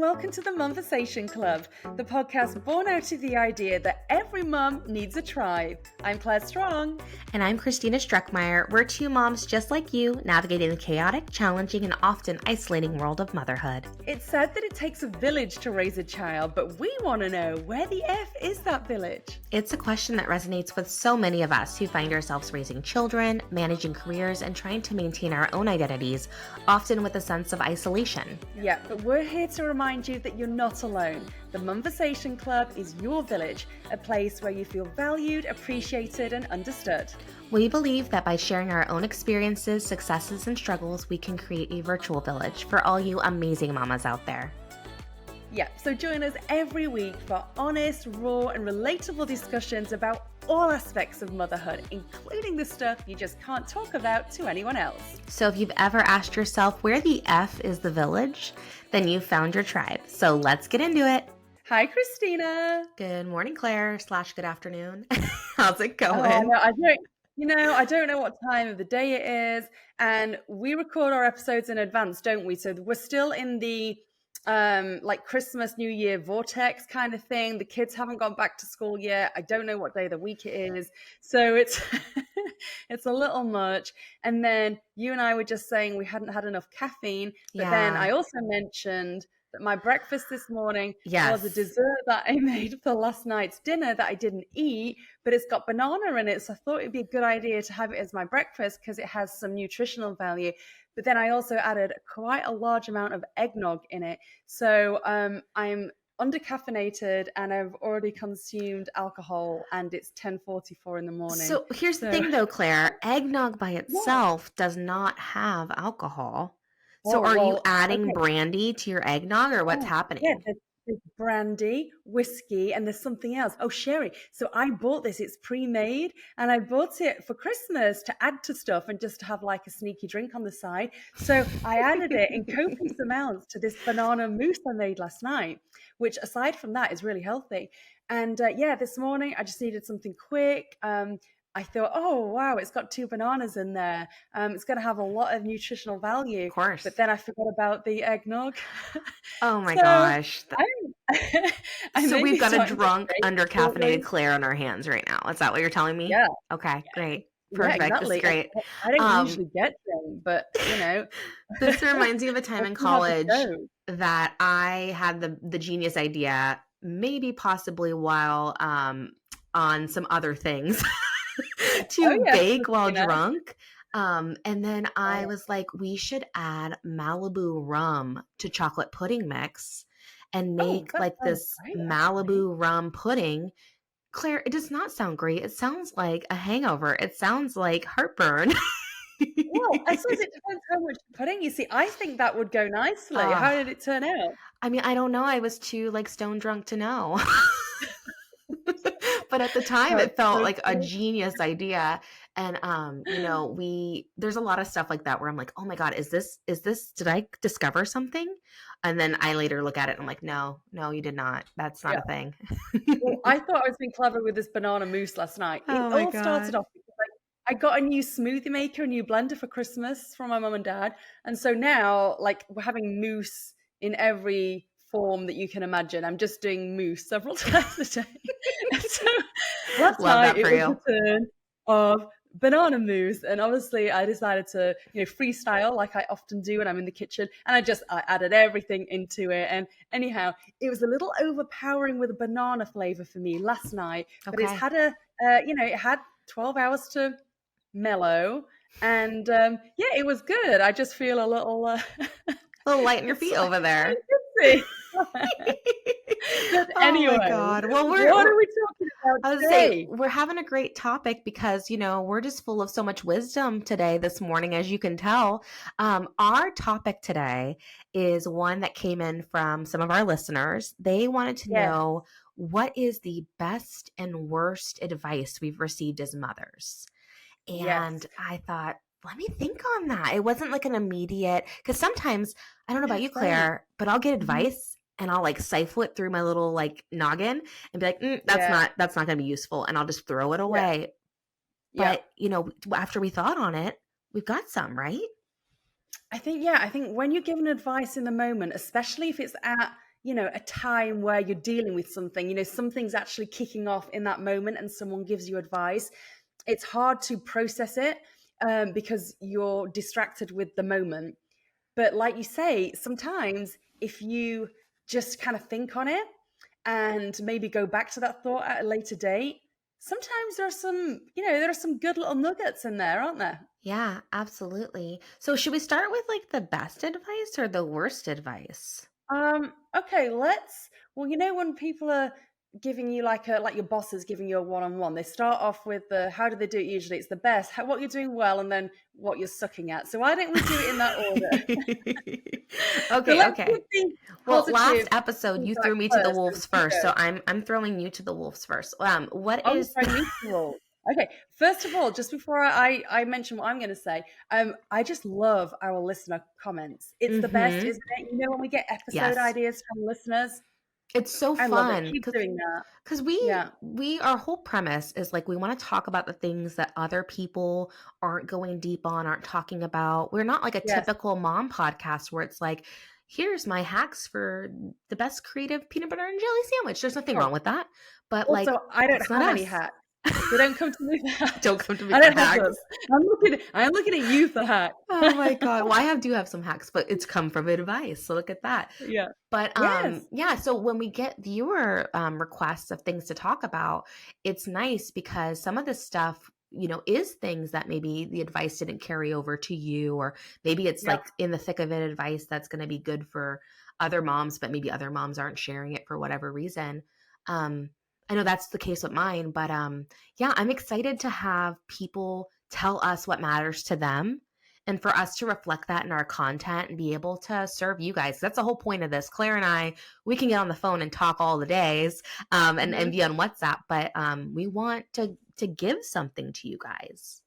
welcome to the Momversation Club, the podcast born out of the idea that every mum needs a tribe. I'm Claire Strong. And I'm Christina Struckmeyer. We're two moms just like you, navigating the chaotic, challenging, and often isolating world of motherhood. It's said that it takes a village to raise a child, but we want to know, where the F is that village? It's a question that resonates with so many of us who find ourselves raising children, managing careers, and trying to maintain our own identities, often with a sense of isolation. Yeah, but we're here to remind you that you're not alone. The Momversation Club is your village, a place where you feel valued, appreciated, and understood. We believe that by sharing our own experiences, successes, and struggles, we can create a virtual village for all you amazing mamas out there. Yeah, so join us every week for honest, raw, and relatable discussions about all aspects of motherhood, including the stuff you just can't talk about to anyone else. So if you've ever asked yourself where the F is the village, then you've found your tribe. So let's get into it. Hi, Christina. Good morning, Claire / good afternoon. How's it going? I don't know what time of the day it is, and we record our episodes in advance, don't we? So we're still in the like Christmas, New Year vortex kind of thing. The kids haven't gone back to school yet. I don't know what day of the week it is. So it's it's a little much. And then you and I were just saying we hadn't had enough caffeine. But then I also mentioned that my breakfast this morning was a dessert that I made for last night's dinner that I didn't eat, but it's got banana in it. So I thought it'd be a good idea to have it as my breakfast because it has some nutritional value. But then I also added quite a large amount of eggnog in it. So I'm undercaffeinated and I've already consumed alcohol and it's 10:44 in the morning. So here's the thing though, Claire, eggnog by itself does not have alcohol. So are you adding brandy to your eggnog or what's happening? Yeah, there's brandy, whiskey, and there's something else. Oh, sherry. So I bought this. It's pre-made, and I bought it for Christmas to add to stuff and just to have like a sneaky drink on the side. So I added it in copious amounts to this banana mousse I made last night, which aside from that is really healthy. And this morning I just needed something quick. I thought, oh, wow, it's got 2 bananas in there. It's going to have a lot of nutritional value. Of course. But then I forgot about the eggnog. Oh, my gosh. So we've got a drunk, undercaffeinated Claire on our hands right now. Is that what you're telling me? Yeah. Okay, great. Perfect. Yeah, exactly. This is great. I don't usually get drunk, but, This reminds me of a time in college that I had the genius idea, maybe possibly while on some other things. to bake while drunk. And then I was like, we should add Malibu rum to chocolate pudding mix and make this Malibu rum pudding. Claire, it does not sound great. It sounds like a hangover. It sounds like heartburn. Well, I suppose it depends how much pudding. You see, I think that would go nicely. How did it turn out? I mean, I don't know. I was too stone drunk to know. But at the time it felt like a genius idea. And, there's a lot of stuff like that where I'm like, oh my God, did I discover something? And then I later look at it and I'm like, no, you did not. That's not a thing. Well, I thought I was being clever with this banana mousse last night. It all started off because I got a new smoothie maker, a new blender for Christmas from my mum and dad. And so now we're having mousse in every form that you can imagine. I'm just doing mousse several times a day. So last night it was a turn of banana mousse, and obviously I decided to freestyle like I often do when I'm in the kitchen, and I added everything into it. And anyhow, it was a little overpowering with a banana flavor for me last night, but it's had it had 12 hours to mellow, and it was good. I just feel a little light in your feet over there. Anyway, oh my God. Well, what are we talking about today? We're having a great topic because, we're just full of so much wisdom today, this morning, as you can tell. Our topic today is one that came in from some of our listeners. They wanted to know, what is the best and worst advice we've received as mothers? And I thought, let me think on that. It wasn't like an immediate, because sometimes, I don't know about you, Claire, but I'll get advice and I'll siphon it through my little noggin and be like, that's not going to be useful. And I'll just throw it away. But, after we thought on it, we've got some, right? I think when you're given advice in the moment, especially if it's at a time where you're dealing with something, something's actually kicking off in that moment and someone gives you advice, it's hard to process it because you're distracted with the moment. But like you say, sometimes if you just kind of think on it and maybe go back to that thought at a later date, sometimes there are some good little nuggets in there, aren't there? Yeah, absolutely. So should we start with like the best advice or the worst advice? Okay, well, when people are giving you like your boss is giving you a one-on-one, they start off with how do they do it usually? It's the best, what you're doing well, and then what you're sucking at. So why don't we do it in that order? So Okay, let's give okay. the Well, last positive episode you feedback threw me to the first and wolves you first, so go. I'm throwing you to the wolves first. What Oh, you're is throwing me to the wolves. Okay, first of all, just before I mention what I'm going to say, I just love our listener comments. It's the best, Mm-hmm. isn't it? When we get episode Yes. ideas from listeners, It's so I love it. fun Keep doing that. because we Yeah. we our whole premise is like we want to talk about the things that other people aren't going deep on, aren't talking about. We're not like a Yes. typical mom podcast where it's like, here's my hacks for the best creative peanut butter and jelly sandwich. There's nothing Oh, wrong with that, but like also, I don't that's not have any us. hacks, so don't come to me for Don't hacks. come to me I for don't have hacks. them. I'm looking at you for hacks. Oh my god. Well, do have some hacks, but it's come from advice. So look at that. Yeah. But Yes. yeah, so when we get viewer requests of things to talk about, it's nice because some of this stuff, is things that maybe the advice didn't carry over to you, or maybe it's Yeah. like in the thick of it advice that's going to be good for other moms, but maybe other moms aren't sharing it for whatever reason. Um, I know that's the case with mine, but yeah, I'm excited to have people tell us what matters to them and for us to reflect that in our content and be able to serve you guys. That's the whole point of this. Claire and I, we can get on the phone and talk all the days, and Mhm. be on WhatsApp, but we want to give something to you guys.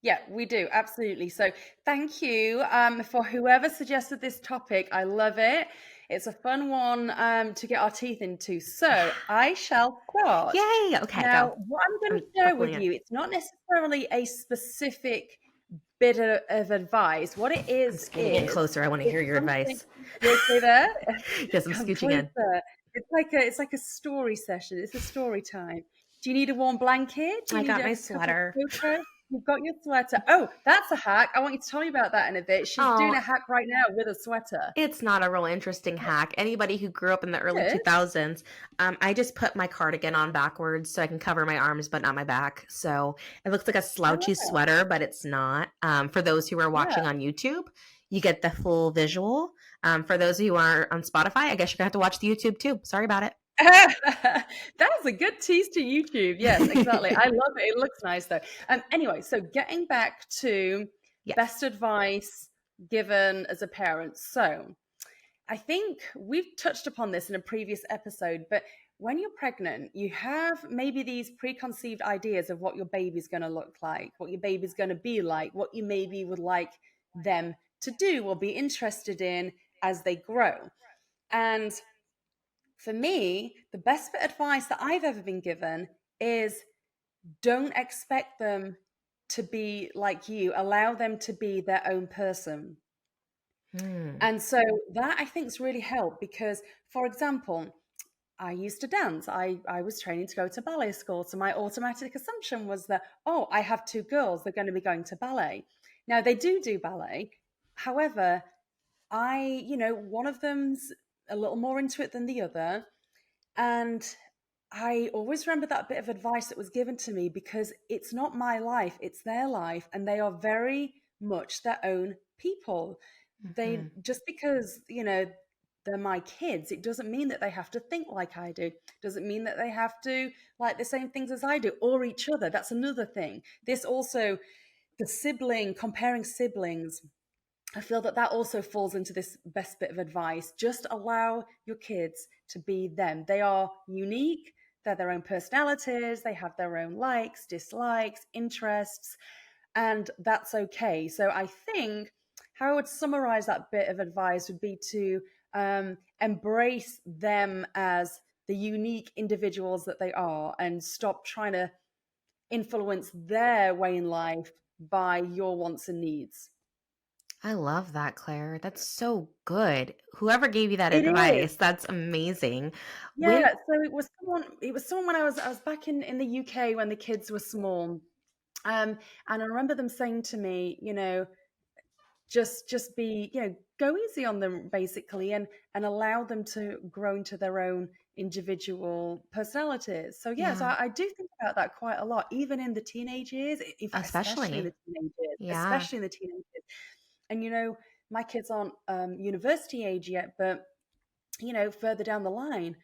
Yeah, we do. Absolutely. So thank you for whoever suggested this topic. I love it. It's a fun one to get our teeth into. So I shall start. Yay! Okay, Now, go. what I'm going I'm to share buckling with in. you, it's not necessarily a specific bit of advice. What it I'm scooting in is closer. I want to it's hear your something. advice. You okay there? Yes, I'm Come scooching in. closer. It's like a story session. It's a story time. Do you need a warm blanket? Do you I need got a my cup of sweater. cocoa? You've got your sweater. Oh, that's a hack. I want you to tell me about that in a bit. She's doing Oh, a hack right now with a sweater. it's not a real interesting hack. Anybody who grew up in the early It is. 2000s, I just put my cardigan on backwards so I can cover my arms but not my back. So it looks like a I love slouchy it. sweater, but it's not. For those who are Yeah. watching on YouTube, you get the full visual. For those who are on Spotify, I guess you're going to have to watch the YouTube too. Sorry about it. That was a good tease to YouTube. Yes, exactly. I love it. It looks nice though. Anyway, so getting back to Yes. best advice given as a parent. So I think we've touched upon this in a previous episode, but when you're pregnant, you have maybe these preconceived ideas of what your baby's going to look like, what your baby's going to be like, what you maybe would like them to do or be interested in as they grow. And for me, the best bit of advice that I've ever been given is don't expect them to be like you, allow them to be their own person. Hmm. And so that I think has really helped because, for example, I used to dance. I was training to go to ballet school. So my automatic assumption was that, oh, I have two girls, they're going to be going to ballet. Now they do ballet. However, one of them's a little more into it than the other. And I always remember that bit of advice that was given to me because it's not my life, it's their life, and they are very much their own people. Hmm. Just because, they're my kids, it doesn't mean that they have to think like I do. Doesn't mean that they have to like the same things as I do or each other. That's another thing. This also, comparing siblings, I feel that that also falls into this best bit of advice. Just allow your kids to be them. They are unique. They're their own personalities. They have their own likes, dislikes, interests, and that's okay. So I think how I would summarize that bit of advice would be to embrace them as the unique individuals that they are and stop trying to influence their way in life by your wants and needs. I love that, Claire. That's so good. Whoever gave you that It is. advice, that's amazing. When Yeah, so it was someone when I was back in the UK when the kids were small. And I remember them saying to me, just be, go easy on them basically, and allow them to grow into their own individual personalities. So yeah, so yeah, I do think about that quite a lot, even in the teenage years, in fact, especially in especially. the teenage years, Yeah. especially in the teenage years. And my kids aren't university age yet, but further down the line,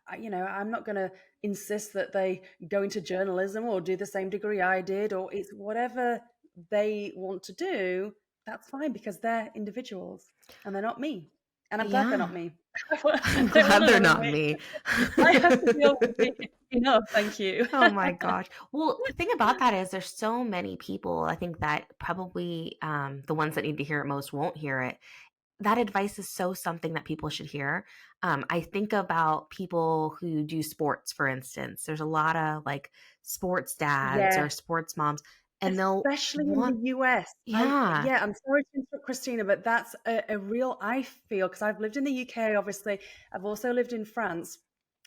I'm not going to insist that they go into journalism or do the same degree I did, or it's whatever they want to do. That's fine because they're individuals and they're not me. And I'm glad they're not Yeah. me. I'm I don't want glad they're another not me. me. I have to deal with me enough. Thank you. Oh my gosh. Well, the thing about that is there's so many people, I think that probably the ones that need to hear it most won't hear it. That advice is so something that people should hear. I think about people who do sports, for instance. There's a lot of like sports dads or Yes. sports moms, and they'll Especially in want, the US. yeah, I'm sorry to interrupt, Christina, but that's a real, I feel, because I've lived in the UK, obviously. I've also lived in France.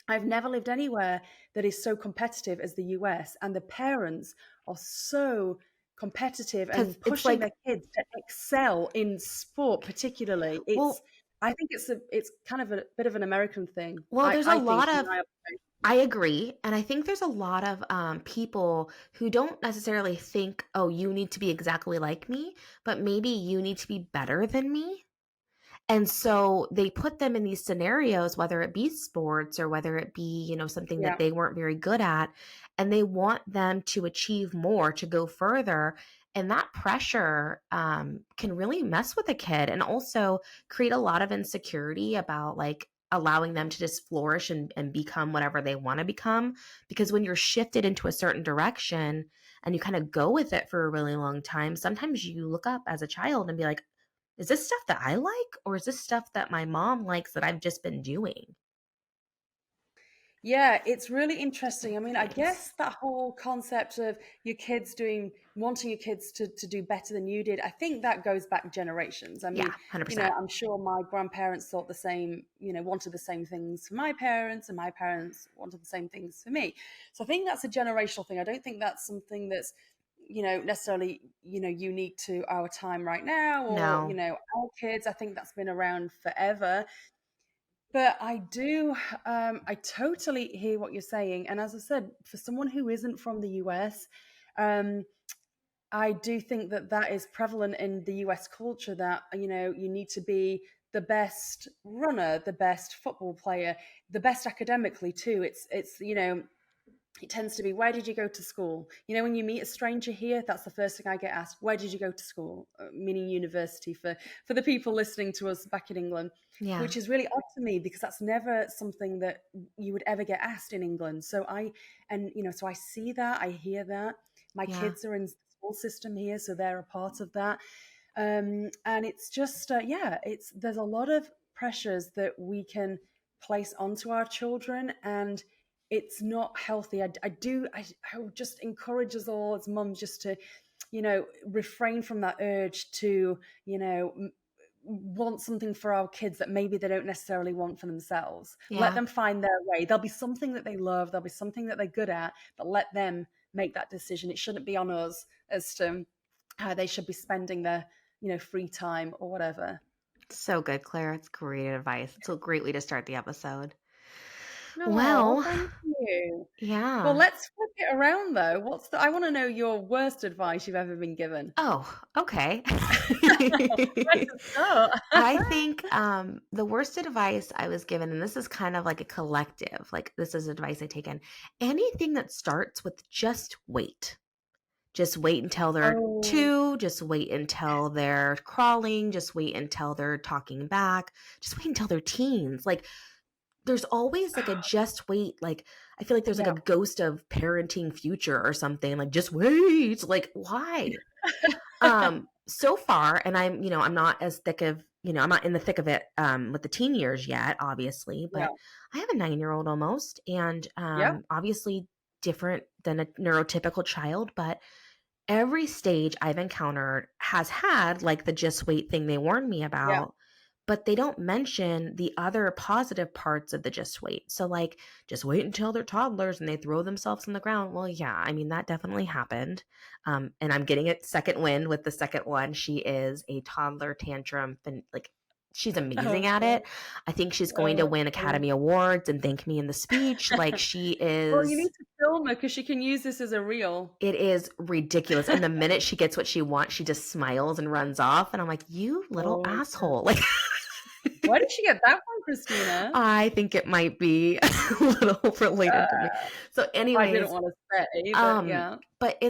I've never lived anywhere that is so competitive as the US, and the parents are so competitive because and it's pushing like, their kids to excel in sport, particularly. well, I think it's kind of a bit of an American thing. there's a I think, lot in of, my opinion. I agree. And I think there's a lot of people who don't necessarily think, oh, you need to be exactly like me, but maybe you need to be better than me. And so they put them in these scenarios, whether it be sports or whether it be, something that Yeah, they weren't very good at, and they want them to achieve more, to go further. And that pressure can really mess with a kid and also create a lot of insecurity about like allowing them to just flourish and become whatever they want to become. Because when you're shifted into a certain direction and you kind of go with it for a really long time, sometimes you look up as a child and be like, is this stuff that I like, or is this stuff that my mom likes that I've just been doing? yeah, it's really interesting. I mean, I guess that whole concept of wanting your kids to do better than you did, I think that goes back generations. I Yeah, mean, 100%. I'm sure my grandparents thought the same, wanted the same things for my parents, and my parents wanted the same things for me. So I think that's a generational thing. I don't think that's something that's, necessarily, unique to our time right now, or, No. our kids. I think that's been around forever. But I totally hear what you're saying. And as I said, for someone who isn't from the US, um, I do think that that is prevalent in the US culture, that, you need to be the best runner, the best football player, the best academically too. It tends to be, where did you go to school? When you meet a stranger here, that's the first thing I get asked. Where did you go to school? Meaning university, for the people listening to us back in England, Yeah. which is really odd to me because that's never something that you would ever get asked in England. So I see that, I hear that. My Yeah. kids are in the school system here, so they're a part of that. And it's just, yeah, there's a lot of pressures that we can place onto our children, and it's not healthy. I would just encourage us all as mums just to, refrain from that urge to, want something for our kids that maybe they don't necessarily want for themselves. Let Yeah. them find their way. There'll be something that they love, there'll be something that they're good at, but let them make that decision. It shouldn't be on us as to how they should be spending their, free time or whatever. So good, Claire. It's great advice. It's a great way to start the episode. No, well, Well, thank you. Well, yeah. let's flip it around though. I want to know your worst advice you've ever been given. Oh, okay. Where to start? I think the worst advice I was given, and this is kind of like a collective, like this is advice I taken, anything that starts with just wait. Just wait until they're Oh, 2, just wait until they're crawling, just wait until they're talking back, just wait until they're teens. Like, there's always, like, a just wait, like, I feel like there's, like, a yeah. ghost of parenting future or something, like, "Just wait." Like, why? So far, and I'm not as thick of I'm not in the thick of it, with the teen years yet, obviously, Yeah. but I have a 9-year-old almost, and, Yeah. obviously different than a neurotypical child, but every stage I've encountered has had, like the just wait thing they warned me Yeah. about, but they don't mention the other positive parts of the just wait. So, like, just wait until they're toddlers and they throw themselves on the ground. Well, yeah, I mean, that definitely happened. And I'm getting a second win with the second one. She is a toddler tantrum, and like, she's Oh amazing at god. it. I think she's going Oh, to that's win funny. Academy Awards and thank me in the speech. Like, she Well, you is. need to film her because she can use this as a reel. It is ridiculous. And the minute she gets what she wants, she just smiles and runs off. And I'm like, you little Oh my god. asshole. Like, Where did she get that from, Christina? I think it might be a little related to me. Uh, So, I didn't anyways, wanna say, but um, yeah. but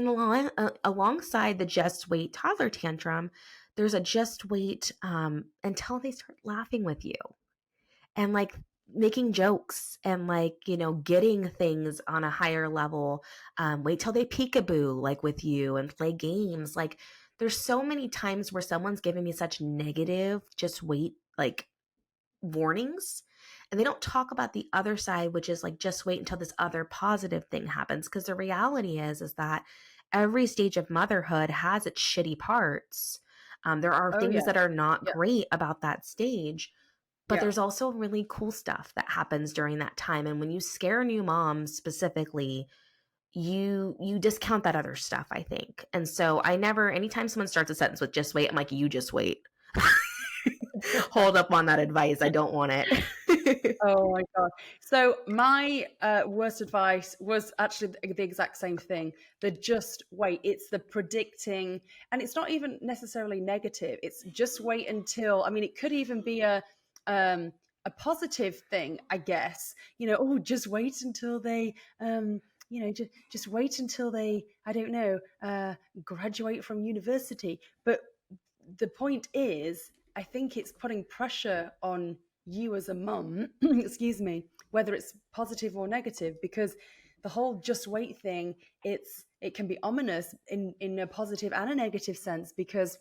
alongside the just wait toddler tantrum, there's a just wait until they start laughing with you and like making jokes and like getting things on a higher level. Wait till they peekaboo like with you and play games. Like there's so many times where someone's giving me such negative just wait like warnings, and they don't talk about the other side, which is like just wait until this other positive thing happens, because the reality is that every stage of motherhood has its shitty parts. There are Oh, things yeah. that are not Yeah, great about that stage, but yeah. there's also really cool stuff that happens during that time. And when you scare new moms specifically, you discount that other stuff, I think. And so I never, anytime someone starts a sentence with just wait, I'm like, you just wait. Hold up on that advice. I don't want it. Oh my god. So my, worst advice was actually the exact same thing. The just wait. It's the predicting, and it's not even necessarily negative. It's just wait until, I mean, it could even be a positive thing, I guess. Oh, just wait until they, just wait until they, I don't know, graduate from university. But the point is, I think it's putting pressure on you as a mum, excuse me, whether it's positive or negative, because the whole just wait thing, it can be ominous in a positive and a negative sense, because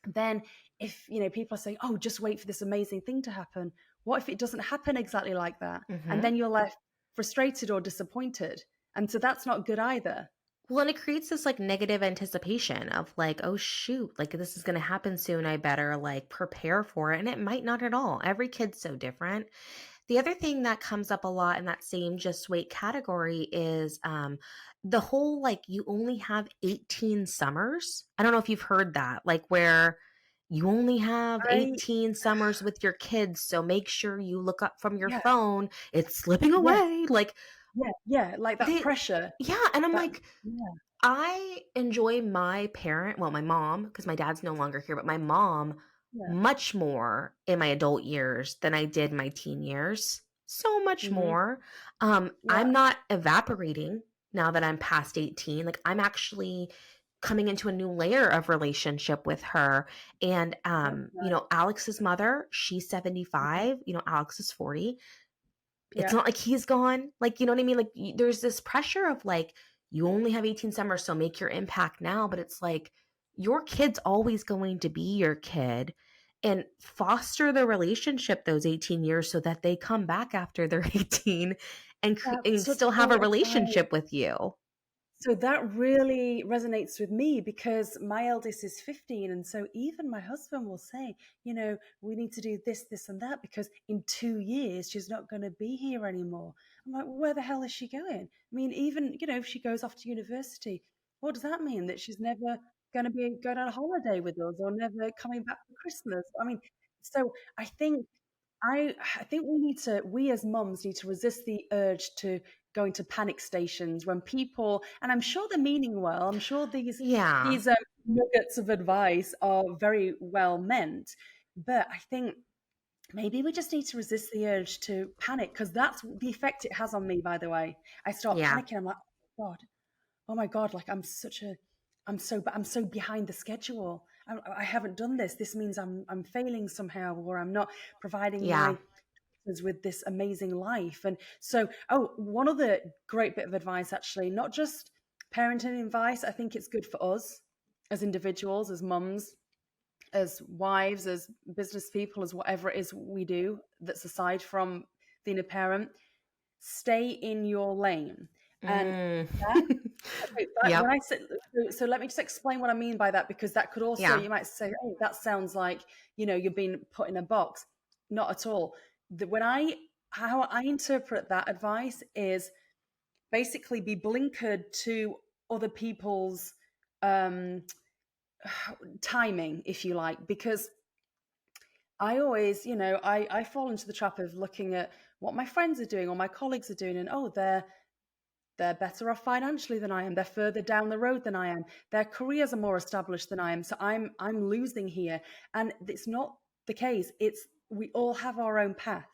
then if people are saying, oh, just wait for this amazing thing to happen, what if it doesn't happen exactly like that? And Hmm. then you're left frustrated or disappointed. And so that's not good either. Well, and it creates this like negative anticipation of like, oh shoot, like this is going to happen soon. I better like prepare for it. And it might not at all. Every kid's so different. The other thing that comes up a lot in that same just wait category is the whole like you only have 18 summers. I don't know if you've heard that, like where you only have I 18 summers with your kids. So make sure you look up from your Yeah, phone. It's slipping yeah, away. Like yeah, like that they, pressure. yeah. And I'm That like, Yeah, I enjoy my mom, because my dad's no longer here, but my mom yeah. much more in my adult years than I did my teen years. So much Mhm. more. Yeah, I'm not evaporating now that I'm past 18. Like I'm actually coming into a new layer of relationship with her. And that's nice. Alex's mother, she's Mhm. 75, Alex is 40. It's Yeah, not like he's gone. Like, you know what I mean? Like, there's this pressure of like, you only have 18 summers, so make your impact now. But it's like, your kid's always going to be your kid, and foster the relationship those 18 years so that they come back after they're 18 and, that's and such still have a great advice. relationship with you. So that really resonates with me because my eldest is 15. And so even my husband will say, we need to do this, this, and that because in 2 years, she's not going to be here anymore. I'm like, well, where the hell is she going? I mean, even, if she goes off to university, what does that mean? That she's never going to be going on a holiday with us or never coming back for Christmas? I mean, so I think I think we as mums need to resist the urge to go into panic stations when people, and I'm sure they're meaning well. I'm sure these Yeah. these nuggets of advice are very well meant, but I think maybe we just need to resist the urge to panic, because that's the effect it has on me. By the way, I start Yeah. panicking. I'm like, oh my god, like I'm so behind the schedule. I haven't done this. This means I'm failing somehow, or I'm not providing Yeah. my with this amazing life. And so, oh, one other great bit of advice, actually, not just parenting advice. I think it's good for us as individuals, as mums, as wives, as business people, as whatever it is we do that's aside from being a parent. Stay in your lane. And Mm. that Okay, but when Yep. I say so let me just explain what I mean by that, because that could also, Yeah. you might say, "Oh, that sounds like, you're being put in a box." Not at all. When I How I interpret that advice is basically be blinkered to other people's um timing, if you like, because I always, I fall into the trap of looking at what my friends are doing or my colleagues are doing, and oh, they're better off financially than I am. They're further down the road than I am. Their careers are more established than I am. So I'm losing here. And it's not the case. It's We all have our own path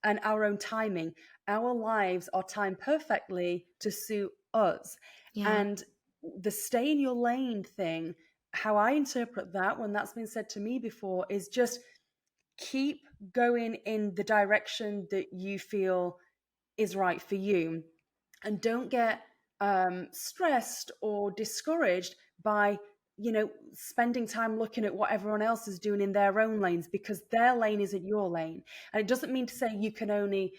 and our own timing. Our lives are timed perfectly to suit us. Yeah. And the stay in your lane thing, how I interpret that when that's been said to me before, is just keep going in the direction that you feel is right for you, and don't get stressed or discouraged by spending time looking at what everyone else is doing in their own lanes, because their lane isn't your lane. And it doesn't mean to say you can only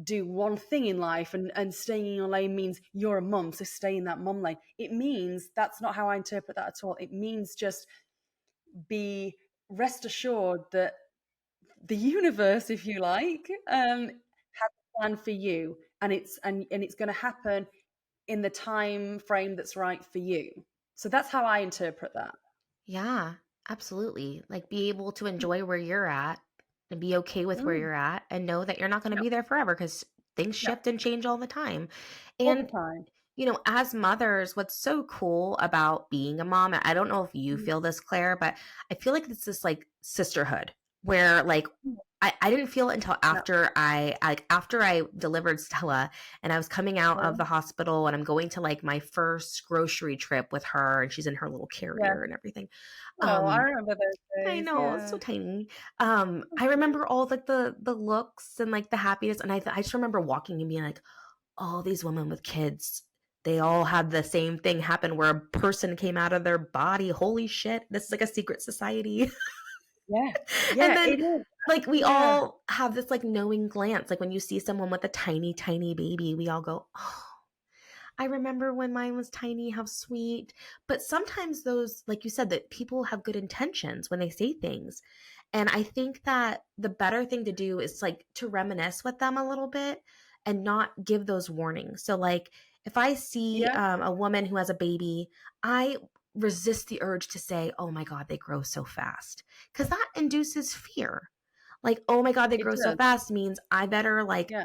do one thing in life, and staying in your lane means you're a mum, so stay in that mum lane. It means That's not how I interpret that at all. It means just be rest assured that the universe, if you like, has a plan for you, and it's going to happen in the time frame that's right for you. So that's how I interpret that. Yeah, absolutely. Like be able to enjoy where you're at and be okay with where Mm, you're at and know that you're not going to yeah, be there forever because things yeah, shift and change all the time. all the And time. as mothers, what's so cool about being a mom, I don't know if you Mm, feel this, Claire, but I feel like it's this like sisterhood where like mm, I didn't feel it until yeah, after I delivered Stella and I was coming out of oh, the hospital and I'm going to like my first grocery trip with her and she's in her little yeah. carrier and everything. Oh, I Um, remember those I days. know, it's so Yeah. tiny. I remember all like the looks and like the happiness, and I just remember walking and being like, all these women with kids, they all had the same thing happen where a person came out of their body. Holy shit, this is like a secret society. Yeah, And yeah, then it is. like we Yeah, all have this like knowing glance. Like when you see someone with a tiny, tiny baby, we all go, oh, I remember when mine was tiny, how sweet. But sometimes those, like you said, that people have good intentions when they say things. And I think that the better thing to do is like to reminisce with them a little bit and not give those warnings. So, like, if I see yeah, a woman who has a baby, I resist the urge to say, oh my God, they grow so fast. Because that induces fear. Like, oh my God, they it grow so does. fast means I better like Yeah,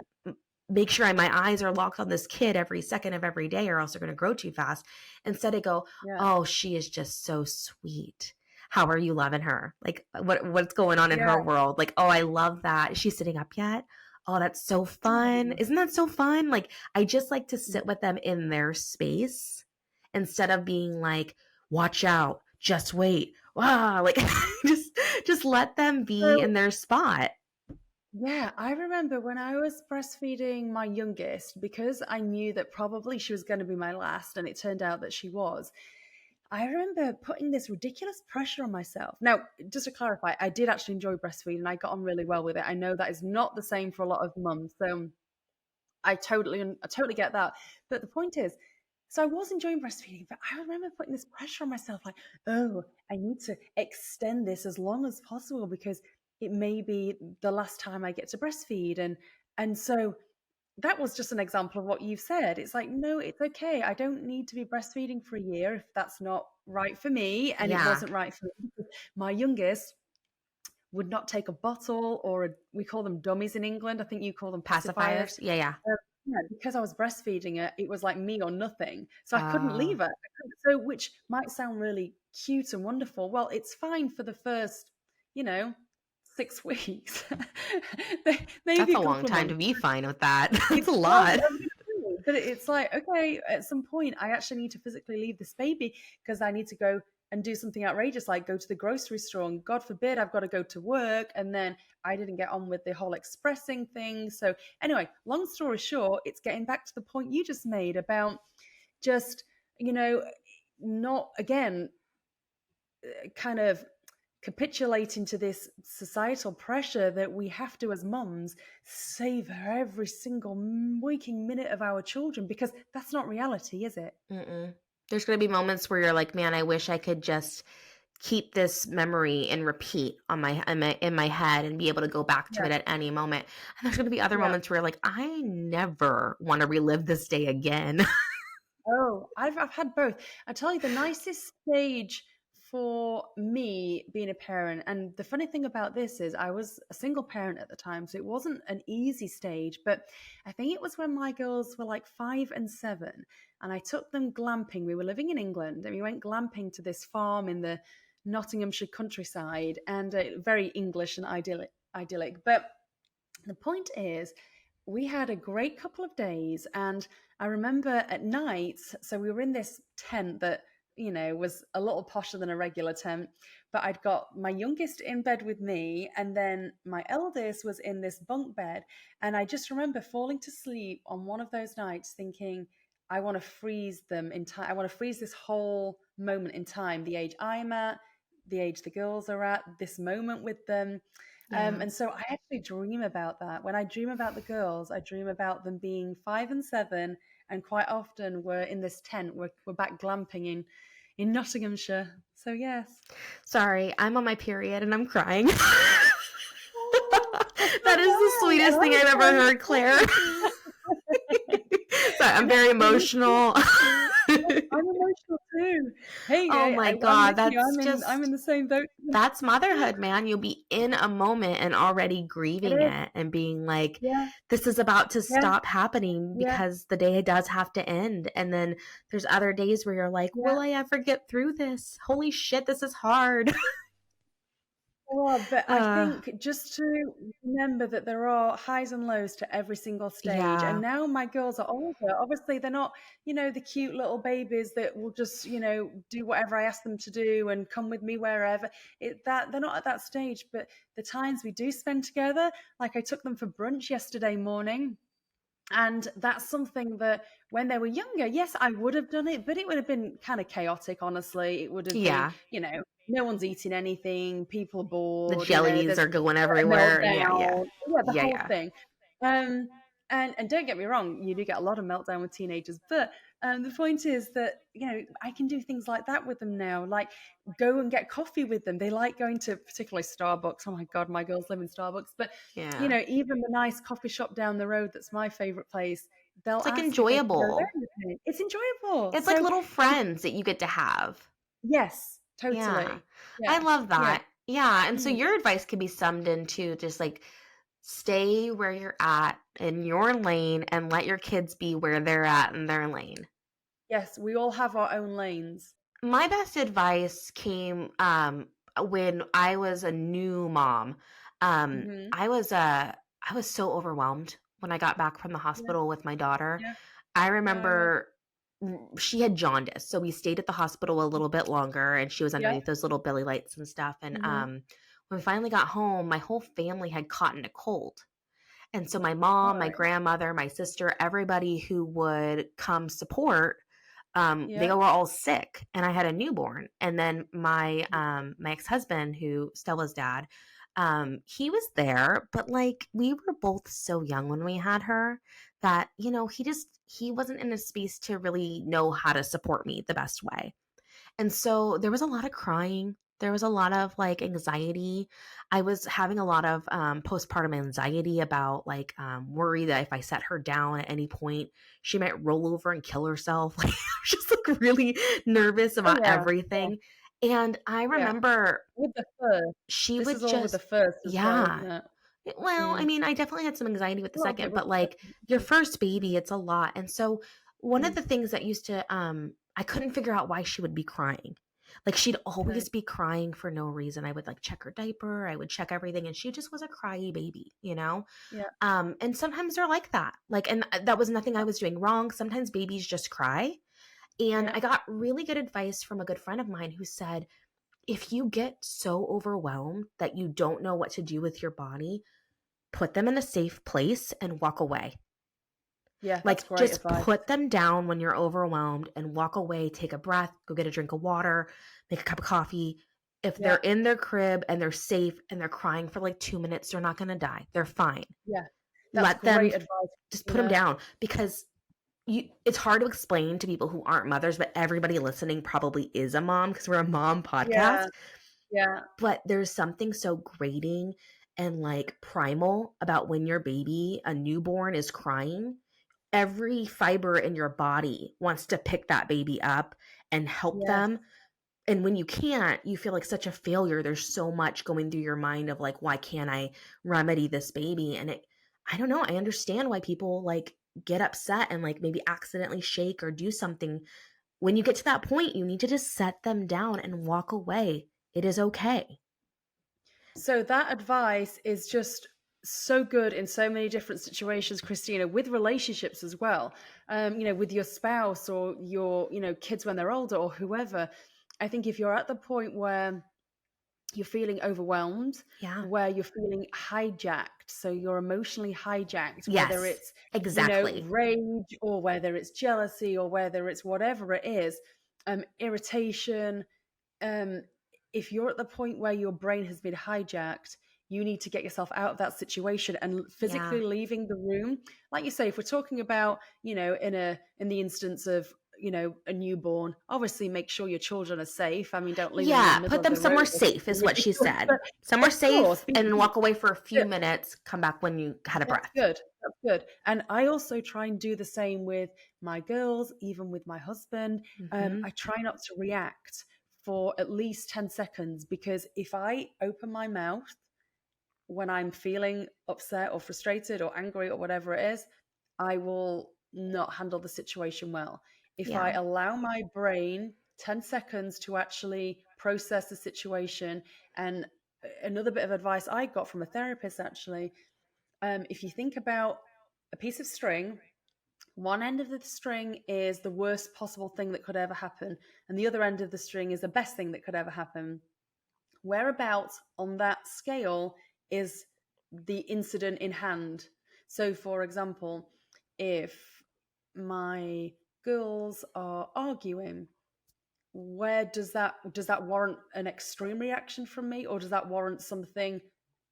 make sure my eyes are locked on this kid every second of every day or else they're going to grow too fast. Instead I go, yeah, oh, she is just so sweet. How are you loving her? Like what's going on in yeah. her world? Like, oh, I love that. Is she sitting up yet? Oh, that's so fun. Isn't that so fun? Like I just like to sit with them in their space instead of being like, watch out, just wait. Wow, like just just let them be So in their spot. yeah, I remember when I was breastfeeding my youngest, because I knew that probably she was going to be my last, and it turned out that she was. I remember putting this ridiculous pressure on myself. Now, just to clarify, I did actually enjoy breastfeeding. I got on really well with it. I know that is not the same for a lot of mums, so I totally get that. But the point is, so I was enjoying breastfeeding, but I remember putting this pressure on myself, like, oh, I need to extend this as long as possible because it may be the last time I get to breastfeed, and so that was just an example of what you've said. It's like, no, it's okay. I don't need to be breastfeeding for a year if that's not right for me. And it Yeah. wasn't right for me, because my youngest would not take a bottle, or we call them dummies in England. I think you call them pacifiers. Pacifiers. Yeah, yeah. Yeah, because I was breastfeeding her, it was like me or nothing. So I couldn't Oh, leave her. So, which might sound really cute and wonderful. Well, it's fine for the first, you know, 6 weeks, maybe that's a a long couple of time to months. be fine with that. That's It's a long, lot. I'm gonna say, but it's like, okay, at some point, I actually need to physically leave this baby because I need to go and do something outrageous, like go to the grocery store, and God forbid I've got to go to work. And then I didn't get on with the whole expressing thing. So anyway, long story short, it's getting back to the point you just made about just, you know, not again kind of capitulating to this societal pressure that we have to, as mums, savor every single waking minute of our children, because that's not reality, is it? Mm-mm. There's going to be moments where you're like, man, I wish I could just keep this memory and repeat on in my head and be able to go back to Yeah, it at any moment. And there's going to be other yeah. moments where you're like, I never want to relive this day again. Oh, I've had both. I tell you, the nicest stage for me being a parent, and the funny thing about this is I was a single parent at the time, so it wasn't an easy stage, but I think it was when my girls were like 5 and 7, and I took them glamping. We were living in England, and we went glamping to this farm in the Nottinghamshire countryside, and very English and idyllic. But the point is, we had a great couple of days, and I remember at night, so we were in this tent that, was a little posher than a regular tent, but I'd got my youngest in bed with me, and then my eldest was in this bunk bed. And I just remember falling to sleep on one of those nights thinking, I want to freeze them in time. I want to freeze this whole moment in time, the age I'm at, the age the girls are at, this moment with them. Yeah. And so I actually dream about that. When I dream about the girls, I dream about them being 5 and 7, and quite often we're in this tent. We're back glamping in Nottinghamshire. So yes. Sorry, I'm on my period and I'm crying. Oh, That is the sweetest thing I've ever heard, Claire. Sorry, I'm very emotional. I'm emotional too. Hey, Oh my I'm God, with you. that's I'm in just the same boat. that's motherhood, man. You'll be in a moment and already It grieving is. it and being like, Yeah, this is about to yeah, stop happening yeah, because the day does have to end. And then there's other days where you're like, yeah. will I ever get through this? Holy shit, this is hard. Oh, but I uh, think just to remember that there are highs and lows to every single stage. And yeah. now my girls are older. Obviously, they're not, the cute little babies that will just, do whatever I ask them to do and come with me wherever. That they're not at that stage. But the times we do spend together, like I took them for brunch yesterday morning. And that's something that when they were younger, yes, I would have done it, but it would have been kind of chaotic, honestly. It would have been, Yeah. no one's eating anything, people are The bored, jellies there's are going a everywhere. Yeah, yeah. meltdown. Yeah, the Yeah, whole yeah. thing. Um, and don't get me wrong, you do get a lot of meltdown with teenagers, but the point is that, I can do things like that with them now, like go and get coffee with them. They like going to particularly Starbucks. Oh my God, my girls live in Starbucks. But Yeah. even the nice coffee shop down the road that's my favorite place, they'll It's like ask if they can go there enjoyable. with me. It's enjoyable. It's like So little friends that you get to have. yes, Yeah. totally. I Yeah. love Yeah. that. Yeah. And so Mhm. your advice could be summed into just like stay where you're at in your lane and let your kids be where they're at in their lane. Yes, we all have our own lanes. My best advice came when I was a new mom. Mhm. I was so overwhelmed when I got back from the Yeah. hospital with my daughter. Yeah. I Yeah, I was. remember she had jaundice, so we stayed at the hospital a little bit longer, and she was Yeah. underneath those little billy lights and stuff. And Mhm. when we finally got home, my whole family had caught in a cold. And so my All mom, my right. grandmother, my sister, everybody who would come support, they Yeah. were all sick, and I had a newborn. And then my ex-husband, who Stella's dad, he was there, but like we were both so young when we had her that he wasn't in a space to really know how to support me the best way. And so there was a lot of crying. There was a lot of like anxiety. I was having a lot of postpartum anxiety about like worry that if I set her down at any point, she might roll over and kill herself. Like, I was just like really nervous Oh about yeah. Yeah. everything. And I Yeah. remember With the first. she This would is all with the just, first as well, yeah. isn't it? Well, I Mm. mean, I definitely had some anxiety with A the lot of it second, with but the like second. your Mm. first baby, it's a lot. And so one of Mm. the things that used to I couldn't figure out why she would be crying. Like she'd Right. always be crying for no reason. I would like check her diaper, I would check everything, and she just was a cryy baby, you know? Yeah. And sometimes they're like that. Like, and that was nothing I was doing wrong. Sometimes babies just cry. And Yeah. I got really good advice from a good friend of mine who said, if you get so overwhelmed that you don't know what to do with your body, put them in a safe place and walk away. Yeah, that's Like, great just advice. put them down when you're overwhelmed and walk away, take a breath, go get a drink of water, make a cup of coffee, If they're Yeah. in their crib and they're safe and they're crying for like 2 minutes, they're not gonna die. They're fine. Yeah. That's Let them great advice, just put them Christina. down because it's hard to explain to people who aren't mothers, but everybody listening probably is a mom because we're a mom Yeah. podcast. Yeah. But there's something so grating and like primal about when your baby, a newborn, is crying. Every fiber in your body wants to pick that baby up and help Yes. them. And when you can't, you feel like such a failure. There's so much going through your mind of like, why can't I remedy this baby? And I don't know. I understand why people like get upset and like maybe accidentally shake or do something. When you get to that point, you need to just set them down and walk away. It is okay. So that advice is just so good in so many different situations, Christina, with relationships as well. With your spouse or your, kids when they're older or whoever. I think if you're at the point where you're feeling overwhelmed, Yeah. where you're feeling hijacked, so you're emotionally hijacked, whether Yes, it's, exactly. rage or whether it's jealousy or whether it's whatever it is, irritation, um, if you're at the point where your brain has been hijacked, you need to get yourself out of that situation and Yeah. physically leaving the room. Like you say, if we're talking about, in the instance of, a newborn, obviously make sure your children are safe. I mean, don't leave them in the Yeah, middle put of them the road somewhere or safe is something what she ridiculous. said. But Somewhere of course, safe and walk away for a few yeah, minutes, come back when you had a that's breath. good. That's good. And I also try and do the same with my girls, even with my husband. I Mhm. try not to react for at least 10 seconds because if I open my mouth when I'm feeling upset or frustrated or angry or whatever it is, I will not handle the situation well. If I Yeah. allow my brain 10 seconds to actually process the situation, and another bit of advice I got from a therapist actually, if you think about a piece of string, one end of the string is the worst possible thing that could ever happen, and the other end of the string is the best thing that could ever happen. Whereabouts on that scale is the incident in hand? So, for example, if my girls are arguing, where does that warrant an extreme reaction from me, or does that warrant something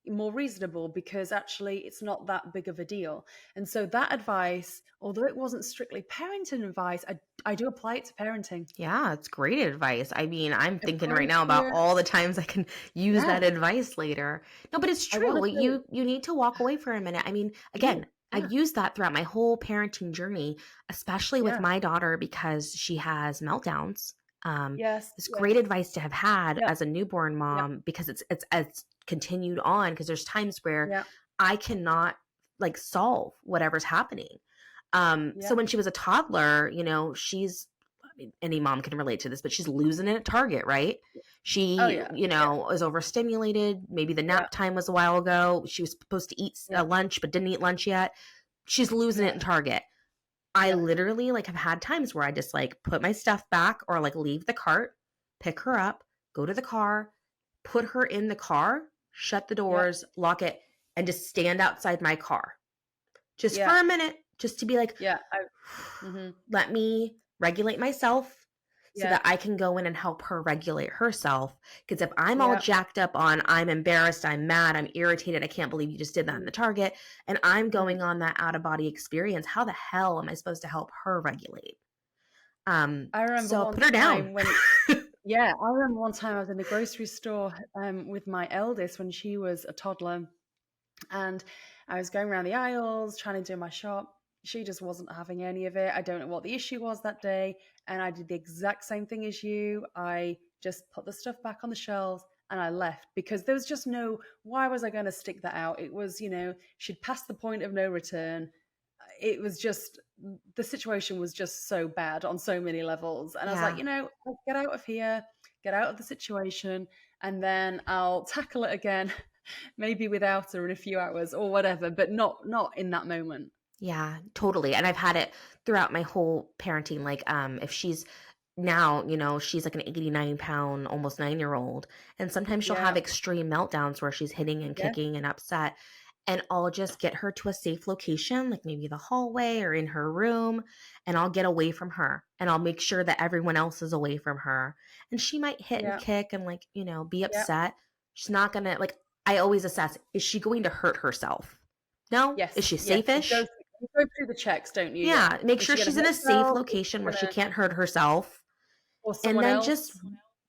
more reasonable because actually it's not that big of a deal? And so that advice, although it wasn't strictly parenting advice, I do apply it to parenting. Yeah, it's great advice. I mean, I'm thinking right Applies now about to, all the times I can use yeah, that advice later. No, but it's I want true. to say, You need to walk away for a minute. I mean, yeah, again, yeah, I've used that throughout my whole parenting journey, especially with yeah, my daughter because she has meltdowns. yes, It's yes, great advice to have had yeah, as a newborn yeah, mom because it's continued on because there's times where yeah, I cannot like solve whatever's happening. So yeah. when she was a toddler, she's, I mean, any mom can relate to this, but she's losing it at Target, right? Oh She, yeah, yeah, is overstimulated. Maybe the yeah, nap time was a while ago. She was supposed to eat yeah, lunch, but didn't eat lunch yet. She's losing it yeah, in Target. I yeah, literally like have had times where I just like put my stuff back or like leave the cart, pick her up, go to the car, put her in the car, shut the yeah, doors, lock it, and just stand outside my car just for yeah, a minute, just to be like, yeah. Hmm. let me regulate myself so Yeah, that I can go in and help her regulate herself. Because if I'm all yeah, jacked up on, I'm embarrassed, I'm mad, I'm irritated, I can't believe you just did that in mm, the Target, and I'm mm. going on that out of body experience, how the hell am I supposed to help her regulate? I remember So one put her down. time when, yeah, I remember one time I was in the grocery store with my eldest when she was a toddler, and I was going around the aisles trying to do my shop. She just wasn't having any of it. I don't know what the issue was that day. And I did the exact same thing as you. I just put the stuff back on the shelves and I left because there was just no, why was I going to stick that out? It was, she'd passed the point of no return. It was just, the situation was just so bad on so many levels. And I was like, Yeah. let's get out of here, get out of the situation, and then I'll tackle it again maybe without her in a few hours or whatever, but not in that moment. Yeah, totally. And I've had it throughout my whole parenting. Like, if she's now, she's like an 89-pound, almost 9-year old. And sometimes she'll Yeah. have extreme meltdowns where she's hitting and Yeah. kicking and upset. and I'll just get her to a safe location, like maybe the hallway or in her room, and I'll get away from her and I'll make sure that everyone else is away from her. And she might hit and Yeah. kick and like, be Yeah. upset. She's not going to like, I always assess, is she going to hurt herself? No? Is Yes. she Yes. safe-ish? You go through the checks, don't you? Yeah. Yeah. Make Is sure she gonna she's in hurt a safe herself? Is location she where she gonna can't hurt herself. or And someone then else? just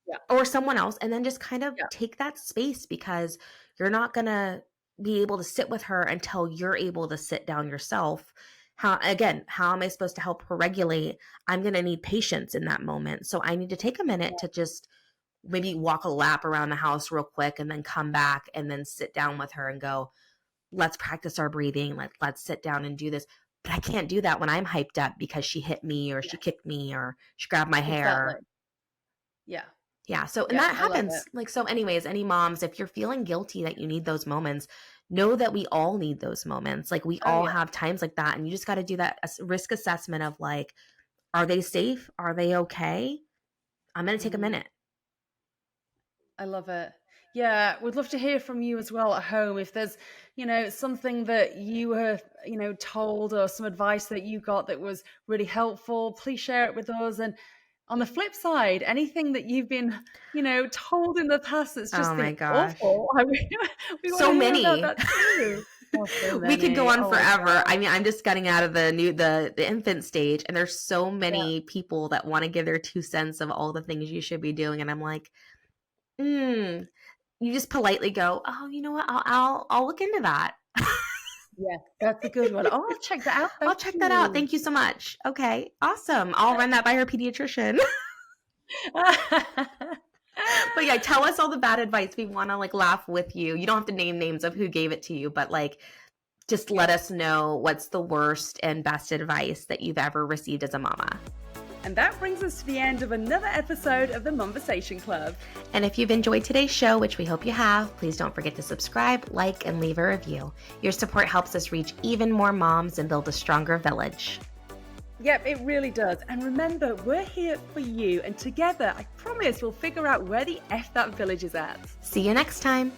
Yeah. or someone else, and then just kind of Yeah. take that space, because you're not going to be able to sit with her until you're able to sit down yourself. How am I supposed to help her regulate? I'm going to need patience in that moment. So I need to take a minute to just maybe walk a lap around the house real quick and then come back and then sit down with her and go, let's practice our breathing. Let's sit down and do this. But I can't do that when I'm hyped up because she hit me or she Yes. kicked me or she grabbed my Exactly. hair. Yeah. Yeah. So, and Yeah. that I love it. happens. Like, so, anyways, any moms, if you're feeling guilty that you need those moments, know that we all need those moments. Like, we Oh, all yeah. have times like that. And you just got to do that risk assessment of like, are they safe? Are they okay? I'm going to take a Mhm. minute. I love it. Yeah, we'd love to hear from you as well at home. If there's, something that you were, told or some advice that you got that was really helpful, please share it with us. And on the flip side, anything that you've been, told in the past that's Oh just my been gosh. awful, we want So to hear about many. that too. Oh, so We could go many. on Oh my forever. I God. mean, I'm just getting out of the infant stage, and there's so Yeah. many people that want to give their 2 cents of all the things you should be doing. And I'm like, you just politely go, oh, you know what? I'll look into that. Yeah, that's a good one. Oh, I'll check that out. I'll Thank check that out. you. Thank you so much. Okay, awesome. I'll run that by her pediatrician. But yeah, tell us all the bad advice. We want to like laugh with you. You don't have to name names of who gave it to you, but like just let us know what's the worst and best advice that you've ever received as a mama. And that brings us to the end of another episode of the Momversation Club. And if you've enjoyed today's show, which we hope you have, please don't forget to subscribe, like, and leave a review. Your support helps us reach even more moms and build a stronger village. Yep, it really does. And remember, we're here for you. And together, I promise we'll figure out where the F that village is at. See you next time.